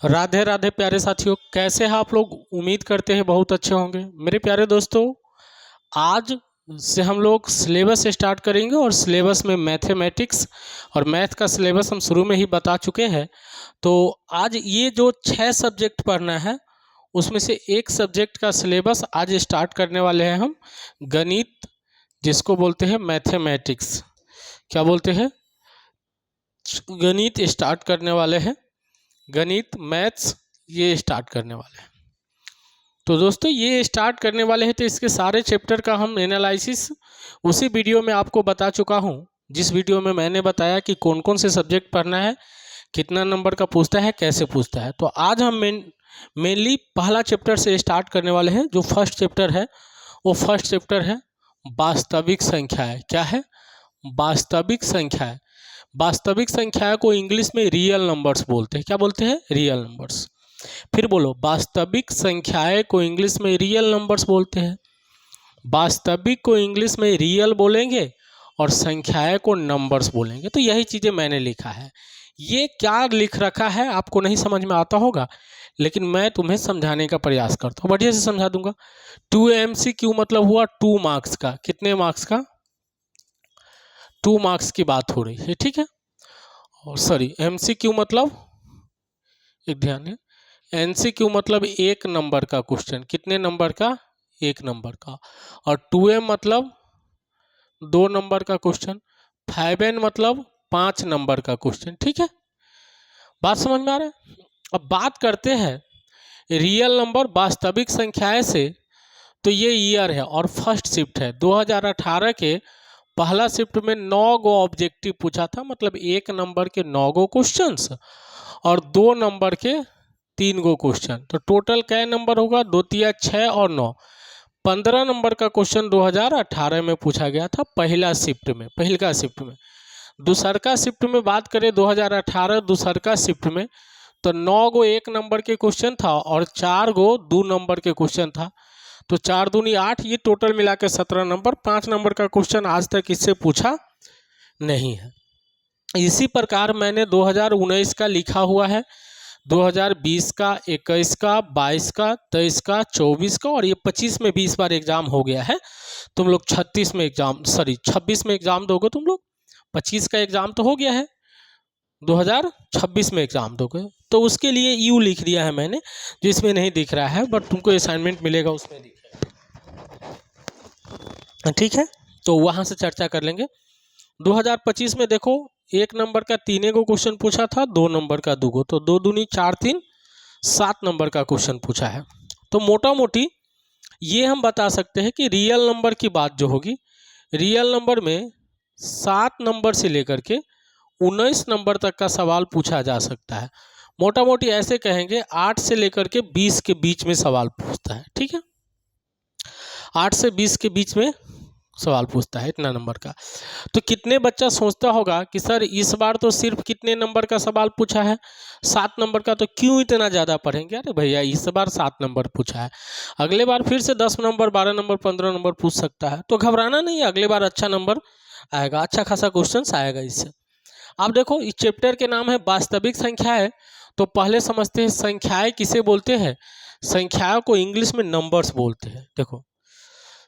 राधे राधे प्यारे साथियों, कैसे हैं आप लोग। उम्मीद करते हैं बहुत अच्छे होंगे। मेरे प्यारे दोस्तों, आज से हम लोग सिलेबस स्टार्ट करेंगे और सिलेबस में मैथमेटिक्स और मैथ का सिलेबस हम शुरू में ही बता चुके हैं। तो आज ये जो 6 सब्जेक्ट पढ़ना है उसमें से एक सब्जेक्ट का सिलेबस आज स्टार्ट करने वाले हैं हम। गणित, जिसको बोलते हैं मैथमेटिक्स, क्या बोलते हैं, गणित स्टार्ट करने वाले हैं। गणित मैथ्स ये स्टार्ट करने वाले हैं। तो दोस्तों ये स्टार्ट करने वाले हैं तो इसके सारे चैप्टर का हम एनालिसिस उसी वीडियो में आपको बता चुका हूँ, जिस वीडियो में मैंने बताया कि कौन कौन से सब्जेक्ट पढ़ना है, कितना नंबर का पूछता है, कैसे पूछता है। तो आज हम मेनली पहला चैप्टर से स्टार्ट करने वाले हैं। जो फर्स्ट चैप्टर है वो फर्स्ट चैप्टर है वास्तविक संख्याएँ। क्या है? वास्तविक संख्याएँ। वास्तविक संख्याएं को इंग्लिश में रियल नंबर्स बोलते हैं। क्या बोलते हैं? Real numbers. फिर बोलो, वास्तविक संख्याएं को इंग्लिश में रियल नंबर्स बोलते हैं। वास्तविक को इंग्लिश में रियल बोलेंगे और संख्याएं को नंबर्स बोलेंगे। तो यही चीज़ें मैंने लिखा है। ये क्या लिख रखा है आपको नहीं समझ में आता होगा, लेकिन मैं तुम्हें समझाने का प्रयास करता हूँ, बढ़िया से समझा दूंगा। 2 MCQ मतलब हुआ 2 मार्क्स का। कितने मार्क्स का? 2 मार्क्स की बात हो रही है, ठीक है। और सॉरी, MCQ मतलब, एक ध्यान है, NCQ मतलब 1 नंबर का क्वेश्चन। कितने नंबर का? 1 नंबर का। और 2M मतलब 2 नंबर का क्वेश्चन। 5N मतलब 5 नंबर का क्वेश्चन, ठीक है। बात समझ में आ रहा है? अब बात करते हैं रियल नंबर वास्तविक संख्याएं से। तो ये ईयर है और फर्स्ट शिफ्ट है 2018 के। पहला शिफ्ट में 9 गो ऑब्जेक्टिव पूछा था, मतलब 1 नंबर के 9 गो क्वेश्चंस और 2 नंबर के 3 गो क्वेश्चन। तो टोटल क्या नंबर होगा? 2 तिया 6 और 9, 15 नंबर का क्वेश्चन 2018 में पूछा गया था पहला शिफ्ट में। पहलका शिफ्ट में। दूसरका शिफ्ट में बात करें 2018 दूसरका शिफ्ट में, तो 9 गो 1 नंबर के क्वेश्चन था और 4 गो 2 नंबर के क्वेश्चन था। तो 4 दूनी 8, ये टोटल मिला के 17 नंबर। 5 नंबर का क्वेश्चन आज तक इससे पूछा नहीं है। इसी प्रकार मैंने 2019 का लिखा हुआ है, 2020 का, 21 का, 22 का, 23 का, 24 का और ये 25 में भी इस बार एग्जाम हो गया है। तुम लोग 26 में एग्जाम, सॉरी 26 में एग्जाम दोगे तुम लोग। 25 का एग्जाम तो हो गया है, 2026 में एग्जाम दोगे। तो उसके लिए यू लिख दिया है मैंने, जिसमें नहीं दिख रहा है, बट तुमको असाइनमेंट मिलेगा उसमें दिखेगा, ठीक है। तो वहाँ से चर्चा कर लेंगे। 2025 में देखो, 1 नंबर का 3 गो क्वेश्चन पूछा था, 2 नंबर का 2 गो, तो 2 दूनी 4 3 7 नंबर का क्वेश्चन पूछा है। तो मोटा मोटी ये हम बता सकते हैं कि रियल नंबर की बात जो होगी, रियल नंबर में 7 नंबर से लेकर के 19 नंबर तक का सवाल पूछा जा सकता है। मोटा मोटी ऐसे कहेंगे 8 से लेकर के 20 के बीच में सवाल पूछता है, ठीक है। 8 से 20 के बीच में सवाल पूछता है, इतना नंबर का। तो कितने बच्चा सोचता होगा कि सर इस बार तो सिर्फ कितने नंबर का सवाल पूछा है? 7 नंबर का, तो क्यों इतना ज़्यादा पढ़ेंगे? अरे भैया, इस बार 7 नंबर पूछा है, अगले बार फिर से 10 नंबर, 12 नंबर, 15 नंबर पूछ सकता है। तो घबराना नहीं, अगले बार अच्छा नंबर आएगा, अच्छा खासा क्वेश्चन आएगा इससे। आप देखो, इस चैप्टर के नाम है वास्तविक संख्याएं। तो पहले समझते हैं संख्याएं किसे बोलते हैं। संख्याओं को इंग्लिश में नंबर्स बोलते हैं। देखो,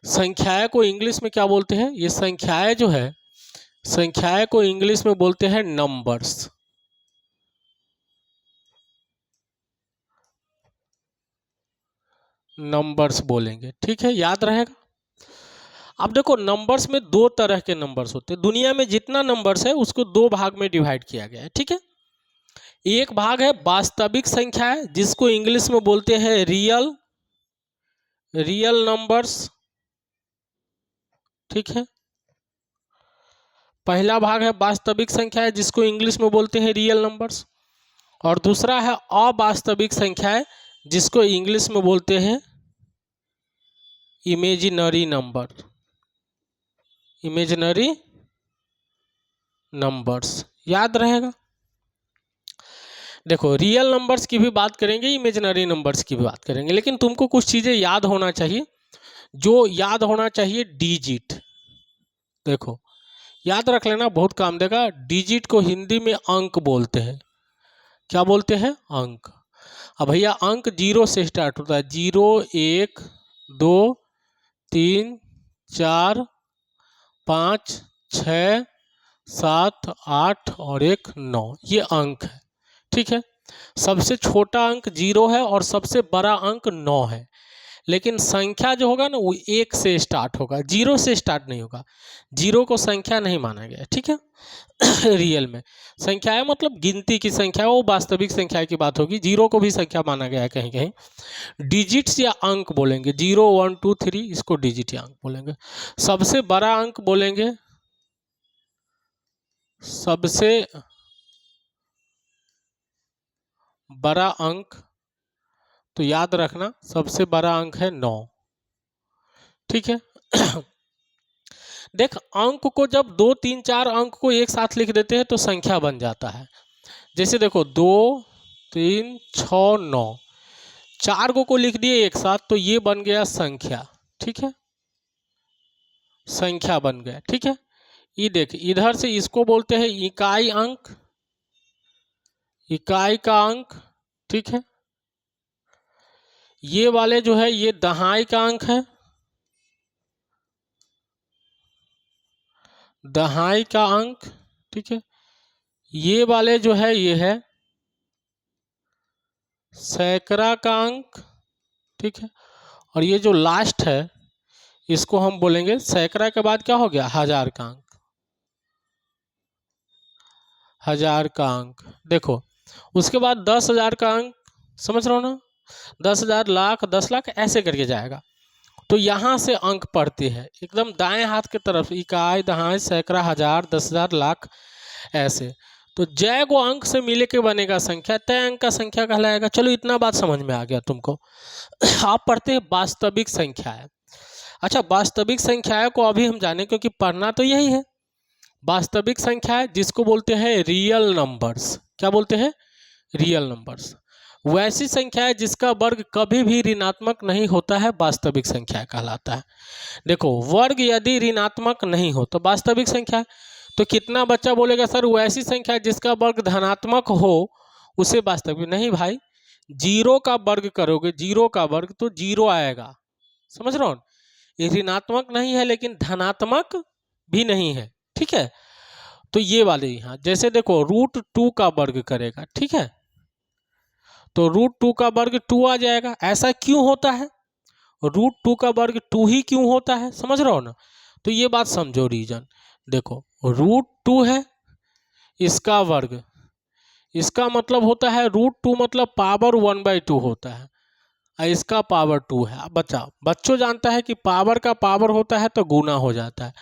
संख्याएं को इंग्लिश में क्या बोलते हैं? ये संख्याएं जो है, संख्याएं को इंग्लिश में बोलते हैं नंबर्स। नंबर्स बोलेंगे, ठीक है, याद रहेगा। अब देखो, नंबर्स में 2 तरह के नंबर्स होते हैं। दुनिया में जितना नंबर्स है उसको 2 भाग में डिवाइड किया गया है, ठीक है। एक भाग है वास्तविक संख्याएं, जिसको इंग्लिश में बोलते हैं रियल नंबर्स, ठीक है। पहला भाग है वास्तविक संख्याएं, जिसको इंग्लिश में बोलते हैं रियल नंबर्स। और दूसरा है अवास्तविक संख्याएं, जिसको इंग्लिश में बोलते हैं इमेजिनरी नंबर। इमेजिनरी नंबर्स, याद रहेगा। देखो, रियल नंबर्स की भी बात करेंगे, इमेजिनरी नंबर्स की भी बात करेंगे, लेकिन तुमको कुछ चीज़ें याद होना चाहिए। जो याद होना चाहिए, डिजिट। देखो, याद रख लेना, बहुत काम देगा। डिजिट को हिंदी में अंक बोलते हैं। क्या बोलते हैं? अंक। अब भैया अंक 0 से स्टार्ट होता है, 0 1 2 3 4 5 6 7 8 और 1 9, ये अंक है। ठीक है, सबसे छोटा अंक 0 है और सबसे बड़ा अंक 9 है। लेकिन संख्या जो होगा ना वो 1 से स्टार्ट होगा, 0 से स्टार्ट नहीं होगा। 0 को संख्या नहीं माना गया, ठीक है। रियल में संख्या है मतलब गिनती की संख्या, वो वास्तविक संख्या की बात होगी। 0 को भी संख्या माना गया है कहीं कहीं। डिजिट्स या अंक बोलेंगे, 0 1 2 3, इसको डिजिट या अंक बोलेंगे। सबसे बड़ा अंक बोलेंगे, सबसे बड़ा अंक तो याद रखना सबसे बड़ा अंक है 9। ठीक है। देख, अंक को जब 2 3 4 अंक को एक साथ लिख देते हैं तो संख्या बन जाता है। जैसे देखो 2 3 6 9, 4 को लिख दिए एक साथ तो ये बन गया संख्या। ठीक है, संख्या बन गया। ठीक है, ये देख इधर से इसको बोलते हैं इकाई अंक, इकाई का अंक। ठीक है, ये वाले जो है ये दहाई का अंक है, दहाई का अंक। ठीक है, ये वाले जो है ये है सैकड़ा का अंक। ठीक है, और ये जो लास्ट है इसको हम बोलेंगे, सैकड़ा के बाद क्या हो गया, हजार का अंक, हजार का अंक। देखो उसके बाद 10,000 का अंक, समझ रहे हो ना, 10,000 लाख 10 लाख ऐसे करके जाएगा। तो यहाँ से अंक पढ़ते हैं एकदम दाएं हाथ की तरफ, इकाई दहाई सैकड़ा हजार 10,000 लाख ऐसे। तो जय को अंक से मिले के बनेगा संख्या, तय अंक का संख्या कहलाएगा। चलो इतना बात समझ में आ गया तुमको। आप पढ़ते हैं वास्तविक संख्या है। अच्छा, वास्तविक संख्याएं को अभी हम जाने, क्योंकि पढ़ना तो यही है। वास्तविक संख्या जिसको बोलते हैं रियल नंबर्स, क्या बोलते हैं, रियल नंबर्स। वैसी संख्या है जिसका वर्ग कभी भी ऋणात्मक नहीं होता है, वास्तविक संख्या कहलाता है। देखो वर्ग यदि ऋणात्मक नहीं हो तो वास्तविक संख्या। तो कितना बच्चा बोलेगा सर वैसी संख्या जिसका वर्ग धनात्मक हो उसे वास्तविक नहीं भाई। 0 का वर्ग करोगे, 0 का वर्ग तो 0 आएगा, समझ रहे हो। ये ऋणात्मक नहीं है लेकिन धनात्मक भी नहीं है। ठीक है, तो ये वाले यहाँ जैसे देखो √2 का वर्ग करेगा, ठीक है, तो √2 का वर्ग 2 आ जाएगा। ऐसा क्यों होता है, √2 का वर्ग 2 ही क्यों होता है, समझ रहे हो ना। तो ये बात समझो रीजन। देखो √2 है, इसका वर्ग, इसका मतलब होता है √2 मतलब पावर 1/2 होता है, और इसका पावर 2 है। अब बच्चों जानता है कि पावर का पावर होता है तो गुना हो जाता है,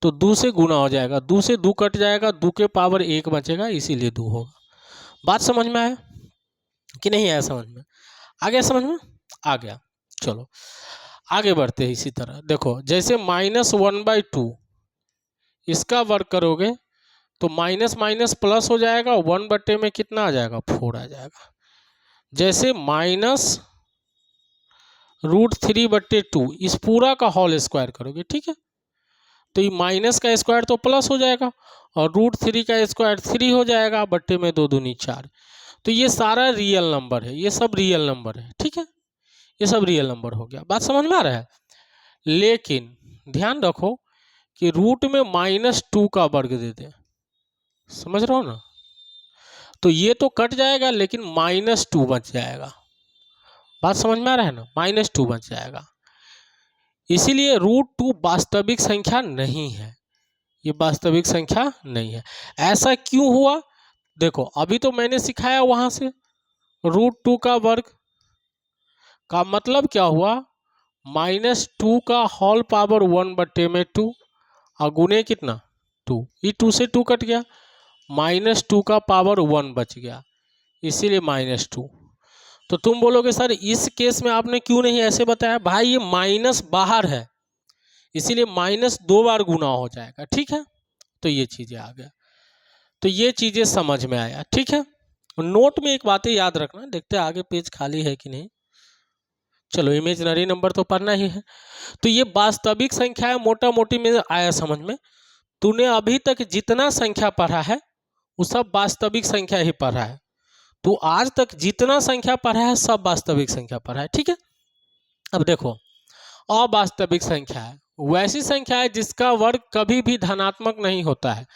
तो 2 से गुना हो जाएगा, 2 से 2 कट जाएगा, 2 के पावर 1 बचेगा, इसीलिए 2 होगा। बात समझ में आया कि नहीं आया, समझ में आ गया, समझ में आ गया। चलो आगे बढ़ते हैं। इसी तरह देखो जैसे -1/2 इसका वर्ग करोगे तो माइनस माइनस प्लस हो जाएगा, 1 में कितना आ जाएगा, 4 आ जाएगा। जैसे -√3/2 इस पूरा का होल स्क्वायर करोगे, ठीक है, तो ये माइनस का स्क्वायर तो प्लस हो जाएगा और √3 का स्क्वायर 3 हो जाएगा, बट्टे में 2 दूनी 4। तो ये सारा रियल नंबर है, ये सब रियल नंबर है। ठीक है, ये सब रियल नंबर हो गया। बात समझ में आ रहा है। लेकिन ध्यान रखो कि रूट में -2 का वर्ग दे दें, समझ रहे हो ना, तो ये तो कट जाएगा लेकिन -2 बच जाएगा। बात समझ में आ रहा है ना, -2 बच जाएगा। इसीलिए √2 वास्तविक संख्या नहीं है, ये वास्तविक संख्या नहीं है। ऐसा क्यों हुआ, देखो अभी तो मैंने सिखाया वहां से √2 का वर्ग का मतलब क्या हुआ, -2 का होल पावर 1/2 और गुने कितना 2, ये 2 से 2 कट गया, -2 का पावर 1 बच गया, इसीलिए -2। तो तुम बोलोगे सर इस केस में आपने क्यों नहीं ऐसे बताया, भाई ये माइनस बाहर है इसीलिए -2 बार गुना हो जाएगा। ठीक है, तो ये चीजें आ गया, तो ये चीजें समझ में आया। ठीक है, नोट में एक बातें याद रखना, देखते हैं आगे पेज खाली है कि नहीं। चलो इमेजिनरी नंबर तो पढ़ना ही है। तो ये वास्तविक संख्या है, मोटा मोटी में आया समझ में। तूने अभी तक जितना संख्या पढ़ा है वो सब वास्तविक संख्या ही पढ़ा है। तो आज तक जितना संख्या पढ़ा है सब वास्तविक संख्या पढ़ा है, ठीक है। अब देखो, अवास्तविक संख्या है वैसी संख्या है जिसका वर्ग कभी भी धनात्मक नहीं होता है,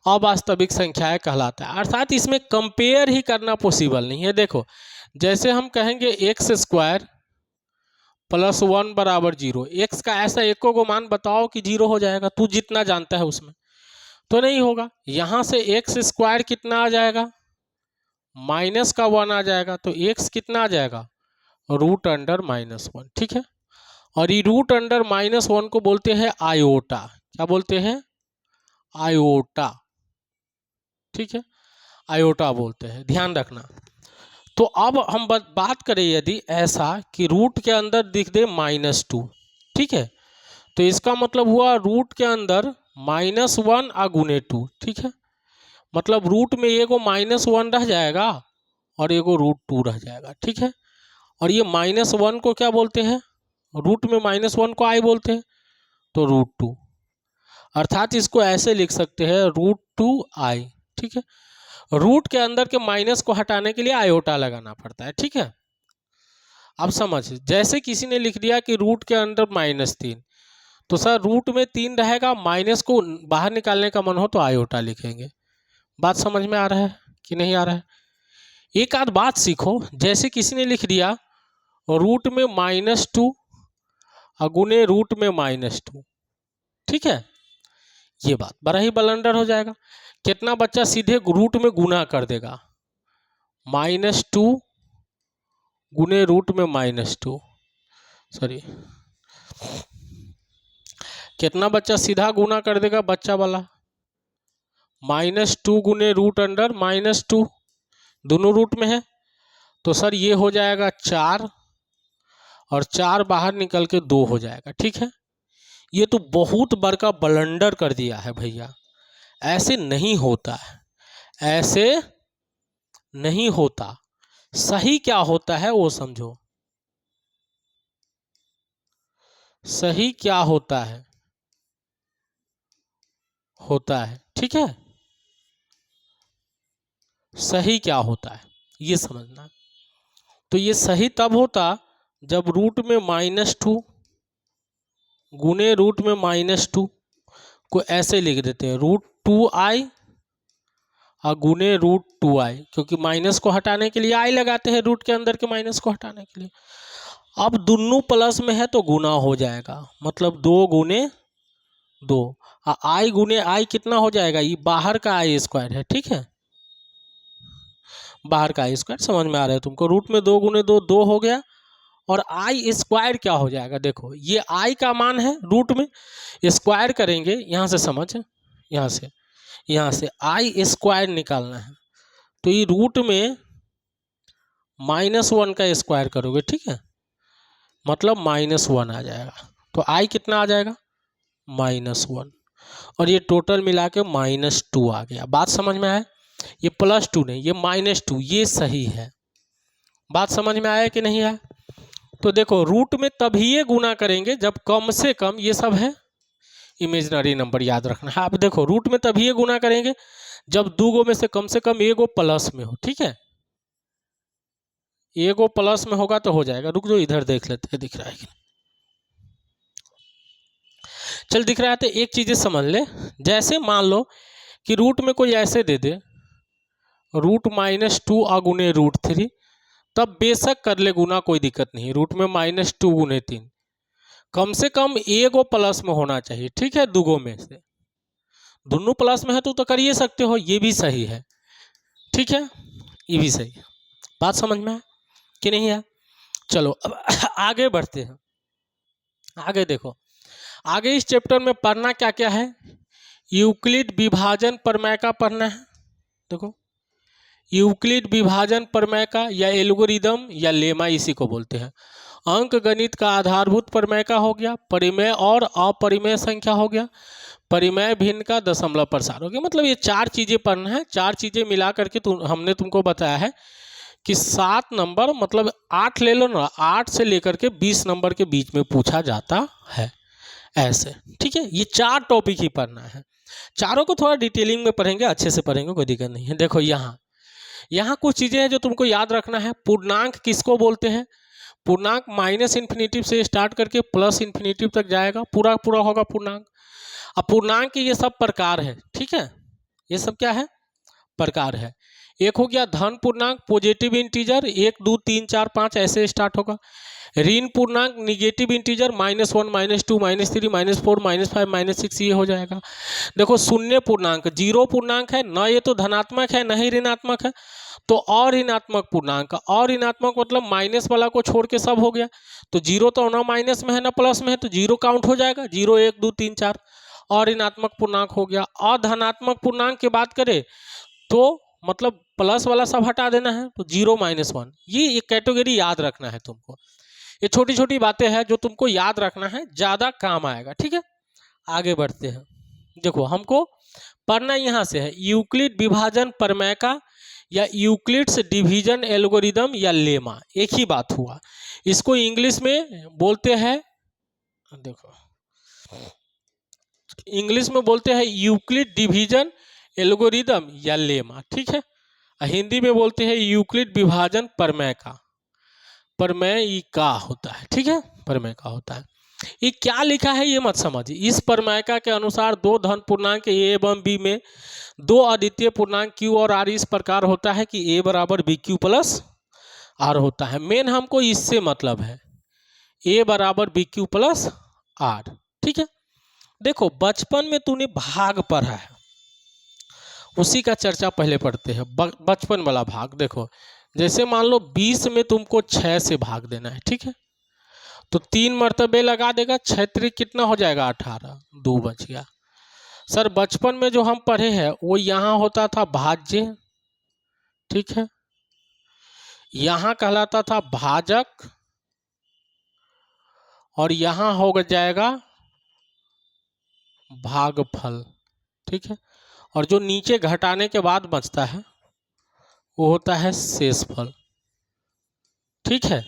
अवास्तविक संख्याएं कहलाता है। अर्थात इसमें कंपेयर ही करना पॉसिबल नहीं है। देखो, जैसे हम कहेंगे x² + 1 = 0, x का ऐसा एको को मान बताओ कि 0 हो जाएगा, तू जितना जानता है उसमें, तो नहीं होगा। यहाँ से x² कितना आ जाएगा, -1 आ जाएगा, तो x कितना आ जाएगा, √(-1), ठीक है। और ये √(-1) को बोलते हैं आयोटा। क्या बोलते हैं, आयोटा, ठीक है, आयोटा बोलते हैं, ध्यान रखना। तो अब हम बात करें यदि ऐसा कि रूट के अंदर दिख दे -2, ठीक है, तो इसका मतलब हुआ रूट के अंदर -1 × 2, ठीक है। मतलब रूट में एगो -1 रह जाएगा और एगो √2 रह जाएगा, ठीक है। और ये -1 को क्या बोलते हैं, रूट में -1 को i बोलते हैं, तो √2। अर्थात इसको ऐसे लिख सकते हैं √2i, ठीक है। रूट के अंदर के माइनस को हटाने के लिए आयोटा लगाना पड़ता है, ठीक है। अब समझ, जैसे किसी ने लिख दिया कि रूट के अंदर -3, तो सर रूट में 3 रहेगा, माइनस को बाहर निकालने का मन हो तो आयोटा लिखेंगे। बात समझ में आ रहा है कि नहीं आ रहा है। एक आध बात सीखो, जैसे किसी ने लिख दिया रूट में -2 गुने रूट में -2, ठीक है, ये बात बड़ा ही बलंडर हो जाएगा। कितना बच्चा सीधे रूट में गुना कर देगा, -2 गुने रूट में -2, सॉरी, कितना बच्चा सीधा गुना कर देगा, बच्चा वाला, -2 गुने √(-2), दोनों रूट में है, तो सर ये हो जाएगा 4 और 4 बाहर निकल के 2 हो जाएगा, ठीक है। ये तो बहुत बड़का ब्लंडर कर दिया है भैया, ऐसे नहीं होता है, ऐसे नहीं होता। सही क्या होता है वो समझो, सही क्या होता है ठीक है, सही क्या होता है ये समझना। तो ये सही तब होता जब रूट में -2 गुने रूट में -2 को ऐसे लिख देते हैं √2i और गुने √2i, क्योंकि माइनस को हटाने के लिए i लगाते हैं, रूट के अंदर के माइनस को हटाने के लिए। अब दोनों प्लस में है तो गुना हो जाएगा, मतलब 2 गुने 2, और i गुने i कितना हो जाएगा, ये बाहर का i² है, ठीक है, बाहर का i²। समझ में आ रहा है तुमको, रूट में 2 गुने 2 2 हो गया, और i² क्या हो जाएगा, देखो ये i का मान है, रूट में स्क्वायर करेंगे, यहाँ से समझ, यहाँ से i² निकालना है, तो ये रूट में -1 का स्क्वायर करोगे, ठीक है, मतलब -1 आ जाएगा, तो i कितना आ जाएगा, -1, और ये टोटल मिला के -2 आ गया। बात समझ में आया, ये +2 नहीं, ये -2, ये सही है। बात समझ में आया कि नहीं आया। तो देखो, रूट में तभी ये गुना करेंगे जब कम से कम, ये सब है इमेजिनरी नंबर, याद रखना है। आप देखो, रूट में तभी ये गुना करेंगे जब 2 में से कम एगो प्लस में हो, ठीक है, एगो प्लस में होगा तो हो जाएगा। रुक जो, इधर देख लेते हैं दिख रहा है कि चल दिख रहा है। तो एक चीज़ समझ ले, जैसे मान लो कि रूट में कोई ऐसे दे दे √-2 गुने √3, तब बेशक कर ले गुना, कोई दिक्कत नहीं। रूट में -2 गुने 3, कम से कम एगो प्लस में होना चाहिए, ठीक है, 2 में से दोनों प्लस में है तो कर ही सकते हो, ये भी सही है, ठीक है, ये भी सही है। बात समझ में है कि नहीं है। चलो अब आगे बढ़ते हैं। आगे देखो, आगे इस चैप्टर में पढ़ना क्या क्या है, यूक्लिड विभाजन प्रमेय का पढ़ना है। देखो, यूक्लिड विभाजन प्रमेय का, या एल्गोरिदम या लेमा इसी को बोलते हैं। अंक गणित का आधारभूत प्रमेय का हो गया, परिमेय और अपरिमेय संख्या हो गया, परिमेय भिन्न का दशमलव प्रसार हो गया। मतलब ये 4 चीज़ें पढ़ना है। 4 चीज़ें मिला करके हमने तुमको बताया है कि 7 नंबर, मतलब 8 ले लो ना, 8 से लेकर के 20 नंबर के बीच में पूछा जाता है, ऐसे, ठीक है। ये 4 टॉपिक ही पढ़ना है। चारों को थोड़ा डिटेलिंग में पढ़ेंगे, अच्छे से पढ़ेंगे, कोई दिक्कत नहीं है। देखो यहाँ यहाँ कुछ चीजें हैं जो तुमको याद रखना है। पूर्णांक किसको बोलते हैं? पूर्णांक माइनस इन्फिनिटिव से स्टार्ट करके प्लस इन्फिनिटिव तक जाएगा, पूरा पूरा होगा पूर्णांक। अब पूर्णांक के ये सब प्रकार है, ठीक है, ये सब क्या है? प्रकार है। एक हो गया धन पूर्णांक, पॉजिटिव इंटीजर, 1 2 3 4 5 ऐसे स्टार्ट होगा। ऋण पूर्णांक, निगेटिव इंटीजर, -1 -2 -3 -4 -5 -6, ये हो जाएगा। देखो शून्य पूर्णांक, जीरो पूर्णांक है ना, ये तो धनात्मक है ना ही ऋणात्मक है, तो और ऋणात्मक पूर्णांक, और ऋणात्मक मतलब माइनस वाला को छोड़ के सब हो गया, तो जीरो तो ना माइनस में है ना प्लस में है, तो जीरो काउंट हो जाएगा, 0 1 2 3 4, और ऋणात्मक पूर्णांक हो गया। और धनात्मक पूर्णांक की बात करें तो मतलब प्लस वाला सब हटा देना है, तो 0 -1, ये एक कैटेगरी याद रखना है तुमको। ये छोटी छोटी बातें हैं जो तुमको याद रखना है, ज़्यादा काम आएगा, ठीक है। आगे बढ़ते हैं। देखो हमको पढ़ना यहाँ से है यूक्लिड विभाजन प्रमेय का, या यूक्लिड्स डिवीजन एल्गोरिदम, या लेमा, एक ही बात हुआ। इसको इंग्लिश में बोलते हैं, देखो इंग्लिश में बोलते हैं यूक्लिड डिवीजन एल्गोरिदम या लेमा, ठीक है। हिंदी में बोलते हैं यूक्लिड विभाजन प्रमेय का। प्रमेय का होता है, ठीक है, प्रमेय का होता है। ये क्या लिखा है ये मत समझिए। इस प्रमेय के अनुसार दो धन पूर्णांक ए एवं बी में दो अद्वितीय पूर्णांक क्यू और आर इस प्रकार होता है कि ए बराबर बी क्यू प्लस आर होता है। मेन हमको इससे मतलब है ए बराबर बी क्यू प्लस आर, ठीक है। देखो बचपन में तूने भाग पढ़ा है, उसी का चर्चा पहले पढ़ते हैं। बचपन वाला भाग देखो, जैसे मान लो 20 में तुमको 6 से भाग देना है, ठीक है, तो 3 मरतबे लगा देगा, 6 त्रिक कितना हो जाएगा 18, 2 बच गया। सर बचपन में जो हम पढ़े हैं वो यहाँ होता था भाज्य, ठीक है, यहाँ कहलाता था भाजक, और यहाँ हो जाएगा भागफल, ठीक है, और जो नीचे घटाने के बाद बचता है वो होता है शेषफल, ठीक है।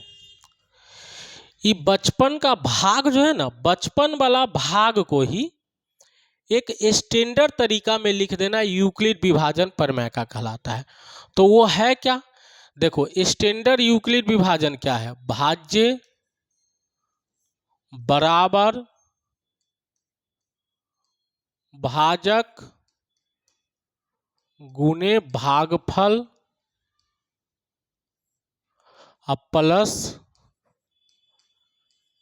ये बचपन का भाग जो है ना, बचपन वाला भाग को ही एक स्टैंडर्ड तरीका में लिख देना यूक्लिड विभाजन प्रमेय का कहलाता है। तो वो है क्या? देखो स्टैंडर्ड यूक्लिड विभाजन क्या है? भाज्य बराबर भाजक गुने भागफल प्लस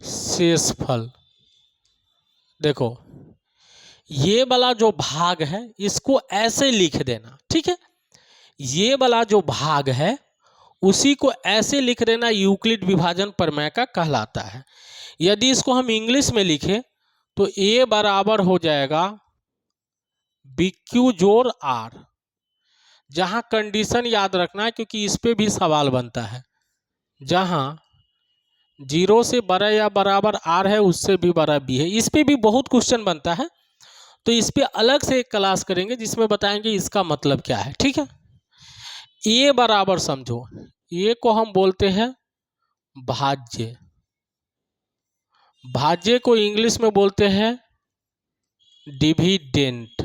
शेषफल। देखो ये वाला जो भाग है इसको ऐसे लिख देना, ठीक है, ये वाला जो भाग है उसी को ऐसे लिख देना यूक्लिड विभाजन प्रमेय का कहलाता है। यदि इसको हम इंग्लिश में लिखें तो ए बराबर हो जाएगा बी क्यू जोड़ आर। जहां कंडीशन याद रखना है क्योंकि इस पे भी सवाल बनता है, जहां 0 से बड़ा या बराबर आर है उससे भी बड़ा बी है, इस पे भी बहुत क्वेश्चन बनता है, तो इस पे अलग से एक क्लास करेंगे जिसमें बताएंगे इसका मतलब क्या है, ठीक है। ए बराबर समझो, ए को हम बोलते हैं भाज्य, भाज्य को इंग्लिश में बोलते हैं डिविडेंट।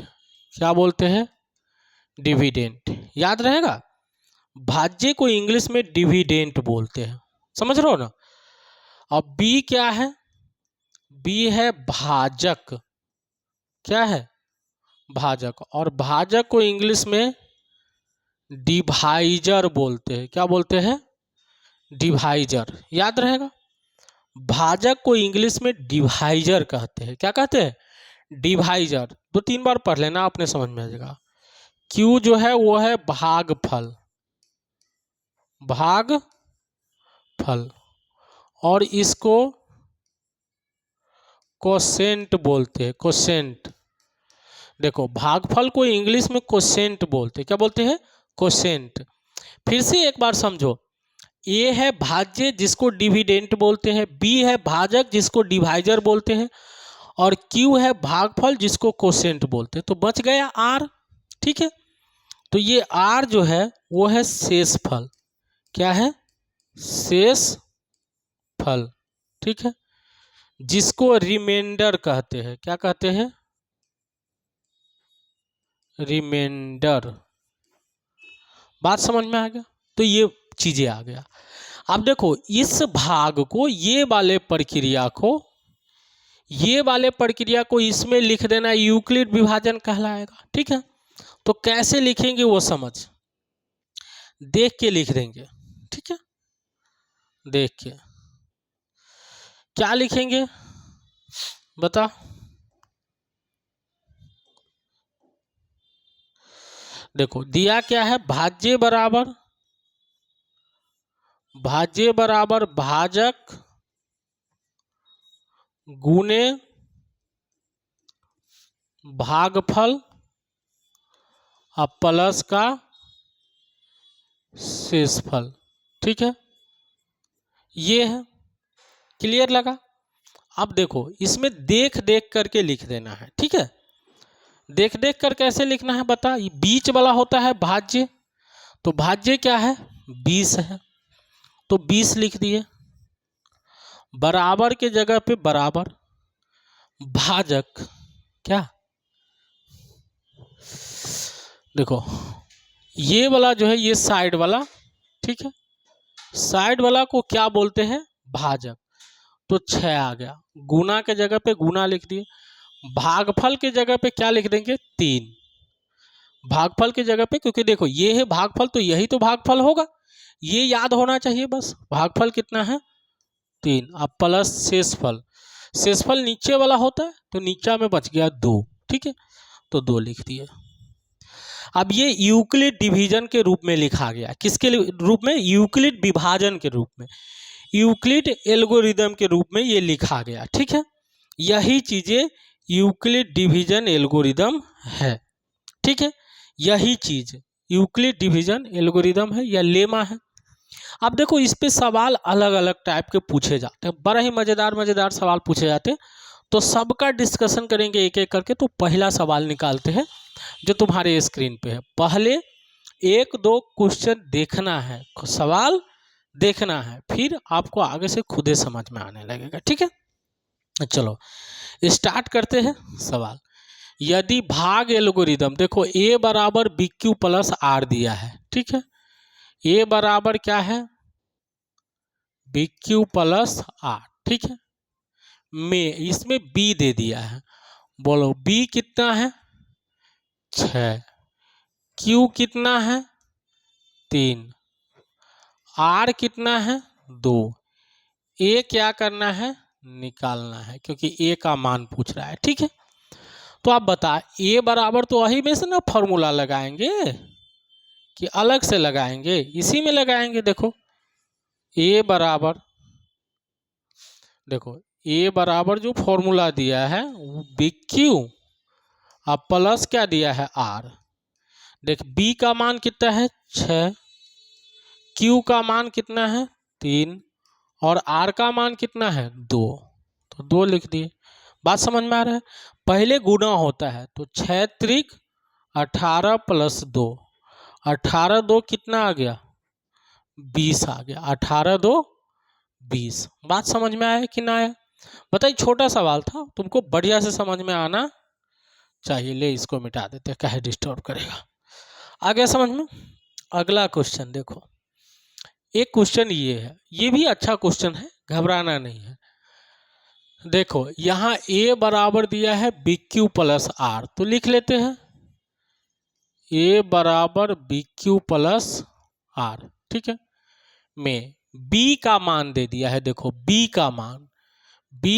क्या बोलते हैं? डिविडेंट, याद रहेगा। भाज्य को इंग्लिश में डिविडेंट बोलते हैं, समझ रहे हो ना। अब बी क्या है? बी है भाजक। क्या है? भाजक। और भाजक को इंग्लिश में डिवाइजर बोलते हैं। क्या बोलते हैं? डिवाइजर, याद रहेगा। भाजक को इंग्लिश में डिवाइजर कहते हैं। क्या कहते हैं? डिवाइजर। 2-3 बार पढ़ लेना, आपने समझ में आ जाएगा। क्यू जो है वो है भागफल, भागफल, और इसको कोसेंट बोलते हैं, कोसेंट। देखो भागफल को इंग्लिश में कोसेंट बोलते हैं। क्या बोलते हैं? कोसेंट। फिर से एक बार समझो, ए है भाज्य जिसको डिविडेंट बोलते हैं, बी है भाजक जिसको डिवाइजर बोलते हैं, और क्यू है भागफल जिसको कोसेंट बोलते हैं। तो बच गया आर, ठीक है। तो ये आर जो है वो है शेषफल। क्या है? शेषफल, ठीक है, जिसको रिमाइंडर कहते हैं। क्या कहते हैं? रिमाइंडर। बात समझ में आ गया। तो ये चीजें आ गया। अब देखो इस भाग को, ये वाले प्रक्रिया को इसमें लिख देना, यूक्लिड विभाजन कहलाएगा। ठीक है, तो कैसे लिखेंगे वो समझ, देख के लिख देंगे। ठीक है, देख के क्या लिखेंगे बता। देखो दिया क्या है, भाज्य बराबर भाजक गुने भागफल और प्लस का शेषफल। ठीक है, ये है। क्लियर लगा। अब देखो इसमें देख देख करके लिख देना है। ठीक है, देख देख कर कैसे लिखना है बता। ये बीच वाला होता है भाज्य, तो भाज्य क्या है 20 है, तो 20 लिख दिए। बराबर के जगह पे बराबर, भाजक क्या, देखो ये वाला जो है ये साइड वाला, ठीक है, साइड वाला को क्या बोलते हैं भाजक। तो 6 आ गया, गुना के जगह पे गुना लिख दिए। भागफल के जगह पे क्या लिख देंगे 3, भागफल की जगह पे, क्योंकि देखो ये है भागफल तो यही तो भागफल होगा, ये याद होना चाहिए बस। भागफल कितना है 3, अब प्लस शेषफल, शेषफल नीचे वाला होता है तो नीचा में बच गया 2। ठीक है, तो 2 लिख दिए। अब ये यूक्लिड डिवीजन के रूप में लिखा गया, किसके रूप में, यूक्लिड विभाजन के रूप में, यूक्लिड एल्गोरिदम के रूप में ये लिखा गया। ठीक है, यही चीजें यूक्लिड डिवीजन एल्गोरिदम है। ठीक है, यही चीज यूक्लिड डिवीजन एल्गोरिदम है या लेमा है। अब देखो इस पे सवाल अलग अलग टाइप के पूछे जाते हैं, बड़ा ही मजेदार सवाल पूछे जाते हैं, तो सबका डिस्कशन करेंगे एक एक करके। तो पहला सवाल निकालते हैं जो तुम्हारे स्क्रीन पे है। पहले 1-2 क्वेश्चन देखना है, सवाल देखना है, फिर आपको आगे से खुद ही समझ में आने लगेगा। ठीक है, चलो स्टार्ट करते हैं सवाल। यदि भाग एल्गोरिदम, देखो a बराबर बी क्यू प्लस आर दिया है। ठीक है, a बराबर क्या है बी क्यू प्लस आर। ठीक है, में इसमें b दे दिया है, बोलो b कितना है 6, q कितना है 3, r कितना है 2, a क्या करना है निकालना है, क्योंकि a का मान पूछ रहा है। ठीक है, तो आप बता a बराबर तो वही में से ना फॉर्मूला लगाएंगे कि अलग से लगाएंगे, इसी में लगाएंगे। देखो a बराबर, देखो a बराबर जो फॉर्मूला दिया है वो बी क्यू और प्लस क्या दिया है r। देख b का मान कितना है 6, q का मान कितना है 3 और r का मान कितना है 2, तो 2 लिख दिए। बात समझ में आ रहा है। पहले गुना होता है तो 6 त्रिक 18 प्लस 2, 18 2 कितना आ गया 20 आ गया, 18 2 20। बात समझ में आया कि ना आया बताइए। छोटा सवाल था, तुमको बढ़िया से समझ में आना चाहिए। ले इसको मिटा देते, काहे डिस्टर्ब करेगा। आ गया समझ में। अगला क्वेश्चन देखो, एक क्वेश्चन ये है, ये भी अच्छा क्वेश्चन है, घबराना नहीं है। देखो यहाँ a बराबर दिया है बी क्यू प्लस आर, तो लिख लेते हैं a बराबर बी क्यू प्लस आर। ठीक है, में b का मान दे दिया है। देखो b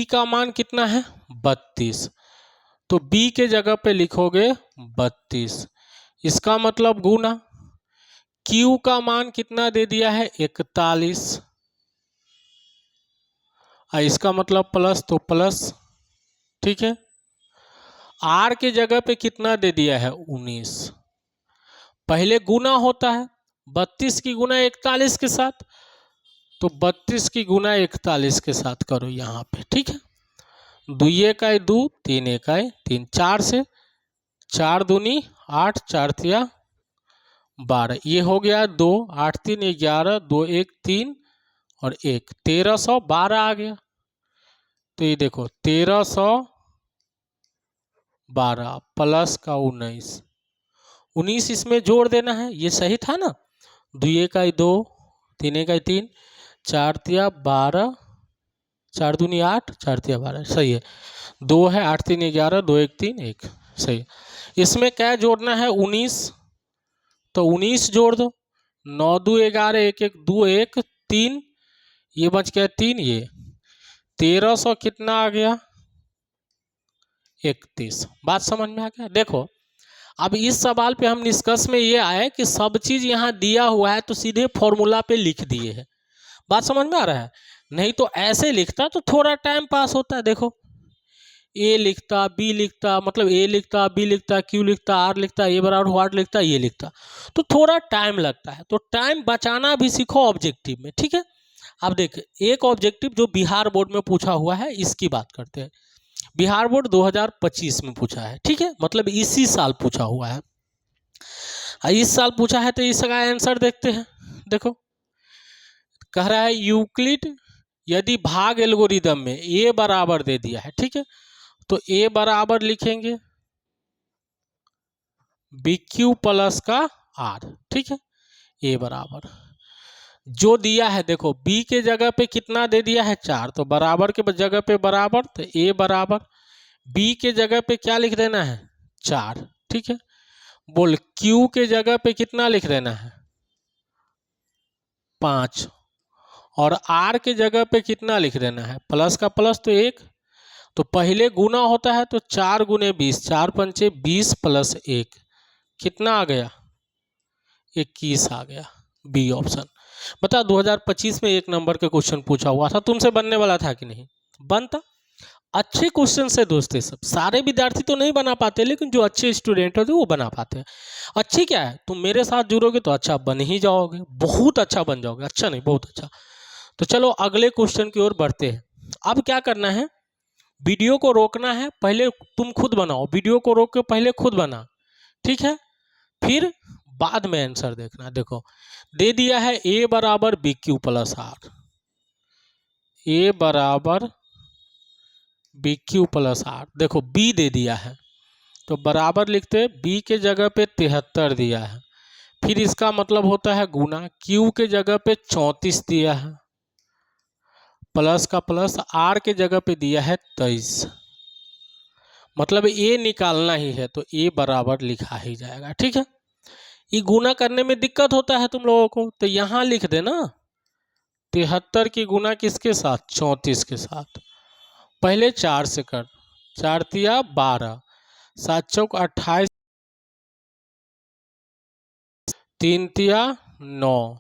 का मान कितना है 32, तो b के जगह पे लिखोगे 32, इसका मतलब गुना। q का मान कितना दे दिया है 41, इसका मतलब प्लस, तो प्लस। ठीक है, r के जगह पे कितना दे दिया है 19। पहले गुना होता है 32 की गुना 41 के साथ, तो 32 की गुना 41 के साथ करो यहाँ पे। ठीक है, 2 1 2, 3 1 3, 4 से 4 दूनी 8, 4 तिया 12, ये हो गया 2, 8 3 11, 2 1 3 और 1, 1312 आ गया। तो ये देखो 1312 प्लस का 19 इसमें जोड़ देना है, ये सही था ना। दुई इकाई 2, 3 इकाई 3, 4 तिया 12, 4 दूनी 8, 4 तिया 12, सही है। 2 है, 8 3 11, 2 1 3 1, सही है। इसमें क्या जोड़ना है? 19, तो 19 जोड़ दो। 9 2 11, 1 1 2 1 3, ये बच गया 3, ये 1300 कितना आ गया? 31। बात समझ में आ गया? देखो अब इस सवाल पे हम निष्कर्ष में ये आए कि सब चीज यहाँ दिया हुआ है तो सीधे फॉर्मूला पे लिख दिए हैं। बात समझ में आ रहा है? नहीं तो ऐसे लिखता तो थोड़ा टाइम पास होता है। देखो ए लिखता, बी लिखता, मतलब ए लिखता, बी लिखता, क्यू लिखता, आर लिखता, ए बराबर वाट लिखता, ये लिखता, तो थोड़ा टाइम लगता है। तो टाइम बचाना भी सीखो ऑब्जेक्टिव में, ठीक है। अब देखिए एक ऑब्जेक्टिव जो बिहार बोर्ड में पूछा हुआ है इसकी बात करते हैं। बिहार बोर्ड 2025 में पूछा है, ठीक है, मतलब इसी साल पूछा हुआ है। इस साल पूछा है तो इसका आंसर देखते हैं। देखो कह रहा है यूक्लिड यदि भाग एल्गोरिदम में ए बराबर दे दिया है, ठीक है, तो ए बराबर लिखेंगे बी क्यू प्लस का आर, ठीक है। ए बराबर जो दिया है, देखो बी के जगह पे कितना दे दिया है? 4, तो बराबर के जगह पे बराबर, तो ए बराबर बी के जगह पे क्या लिख देना है? 4, ठीक है। बोल क्यू के जगह पे कितना लिख देना है? 5, और आर के जगह पे कितना लिख देना है? प्लस का प्लस तो 1, तो पहले गुना होता है तो 4 गुने 20, 4 पंचे 20 प्लस 1 कितना आ गया? 21 आ गया। B option. बता 2025 में 1 नंबर के क्वेश्चन पूछा हुआ था, तुमसे बनने वाला था कि नहीं? बनता। अच्छे क्वेश्चन से दोस्तों, सब सारे विद्यार्थी तो नहीं बना पाते, लेकिन जो अच्छे स्टूडेंट होते वो बना पाते हैं। अच्छी क्या है, तुम मेरे साथ जुड़ोगे तो अच्छा बन ही जाओगे, बहुत अच्छा बन जाओगे, अच्छा नहीं बहुत अच्छा। तो चलो अगले क्वेश्चन की ओर बढ़ते हैं। अब क्या करना है, वीडियो को रोकना है, पहले तुम खुद बनाओ, वीडियो को रोक के पहले खुद बना, ठीक है, फिर बाद में आंसर देखना। देखो दे दिया है ए बराबर बी क्यू प्लस आर, ए बराबर बी क्यू प्लस आर, देखो बी दे दिया है तो बराबर लिखते, बी के जगह पे 73 दिया है, फिर इसका मतलब होता है गुना, क्यू के जगह पे 34 दिया है, प्लस का प्लस, आर के जगह पे दिया है 23, मतलब ए निकालना ही है तो ए बराबर लिखा ही जाएगा, ठीक है। ये गुना करने में दिक्कत होता है तुम लोगों को, तो यहाँ लिख देना 73 की गुना किसके साथ? 34 के साथ। पहले 4 से कर, 4 तिया 12, 7 चौक 28, 3 तिया 9,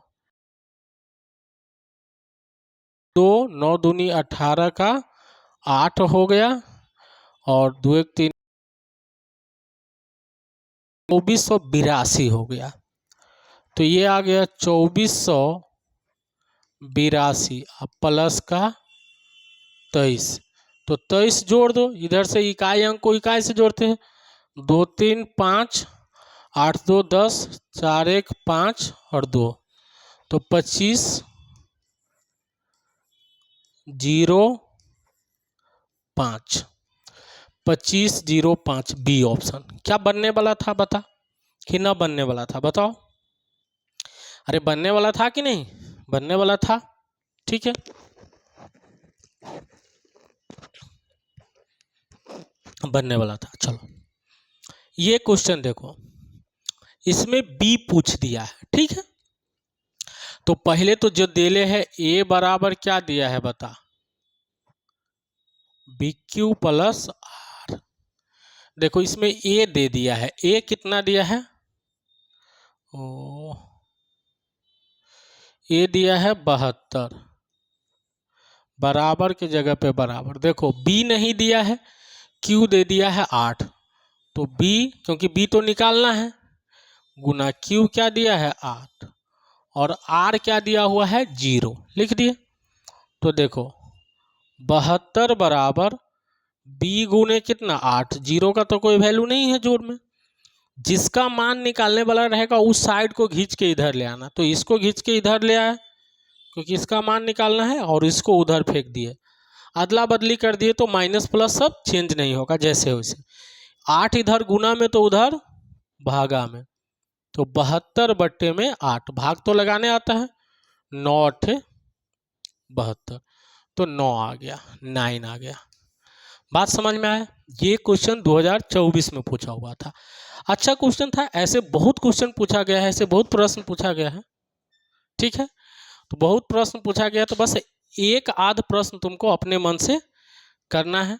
2 9 दूनी 18 का 8 हो गया, और 2 1 3 2482 हो गया। तो ये आ गया 2482 प्लस का 23, तो 23 जोड़ दो, इधर से इकाई अंक को इकाई से जोड़ते हैं, 2 3 5, 8 2 10, 4 1 5 और 2, तो 25 0 5, 25 0 5, बी ऑप्शन। क्या बनने वाला था बता, कि ना बनने वाला था? बताओ। अरे बनने वाला था कि नहीं? बनने वाला था, ठीक है। बनने वाला था। चलो ये क्वेश्चन देखो, इसमें बी पूछ दिया है, ठीक है। तो पहले तो जो देले है ए बराबर क्या दिया है बता? B Q plus R. देखो इसमें ए दे दिया है, ए कितना दिया है? ओ ए दिया है 72, बराबर के जगह पे बराबर। देखो बी नहीं दिया है, क्यू दे दिया है 8, तो बी, क्योंकि बी तो निकालना है, गुना क्यू क्या दिया है? 8, और आर क्या दिया हुआ है? 0, लिख दिए। तो देखो 72 बराबर बी गुने कितना? 8, 0 का तो कोई वैल्यू नहीं है जोड़ में, जिसका मान निकालने वाला रहेगा उस साइड को खींच के इधर ले आना, तो इसको खींच के इधर ले आया क्योंकि इसका मान निकालना है, और इसको उधर फेंक दिए, अदला बदली कर दिए, तो माइनस प्लस सब चेंज नहीं होगा जैसे वैसे। 8 इधर गुना में तो उधर भागा में, तो 72/8, भाग तो लगाने आता है, 9 8 72, तो 9 आ गया, 9 आ गया। बात समझ में आया? ये क्वेश्चन 2024 में पूछा हुआ था। अच्छा क्वेश्चन था, ऐसे बहुत क्वेश्चन पूछा गया है, ऐसे बहुत प्रश्न पूछा गया है, ठीक है। तो बहुत प्रश्न पूछा गया, तो बस एक आध प्रश्न तुमको अपने मन से करना है।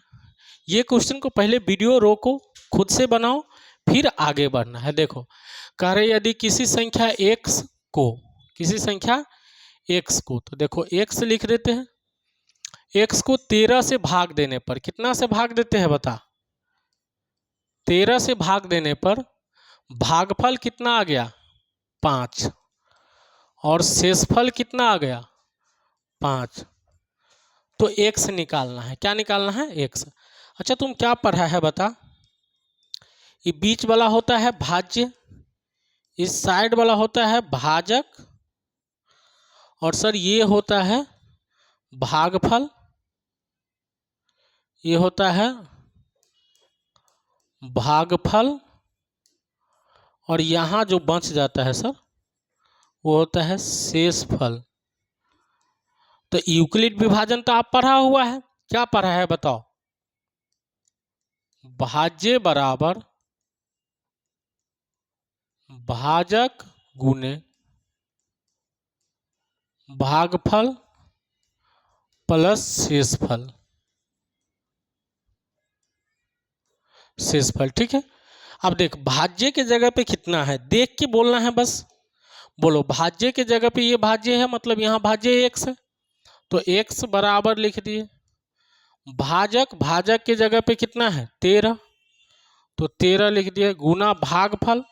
ये क्वेश्चन को पहले वीडियो रोको, खुद से बनाओ, फिर आगे बढ़ना है। देखो कह रहे यदि किसी संख्या x को, तो देखो x लिख देते हैं। x को 13 से भाग देने पर, कितना से भाग देते हैं बता? 13 से भाग देने पर भागफल कितना आ गया? 5, और शेषफल कितना आ गया? 5। तो x निकालना है। क्या निकालना है? x। अच्छा तुम क्या पढ़ा है बता? ये बीच वाला होता है भाज्य, इस साइड वाला होता है भाजक, और सर ये होता है भागफल, ये होता है भागफल, और यहाँ जो बच जाता है सर वो होता है शेषफल। तो यूक्लिड विभाजन तो आप पढ़ा हुआ है, क्या पढ़ा है बताओ? भाज्य बराबर भाजक गुने भागफल प्लस शेषफल, ठीक है। अब देख भाज्य के जगह पे कितना है देख के बोलना है, बस बोलो भाज्य के जगह पे ये भाज्य है, मतलब यहाँ भाज्य x है, तो x बराबर लिख दिए। भाजक के जगह पे कितना है? 13, तो 13 लिख दिए, गुना भागफल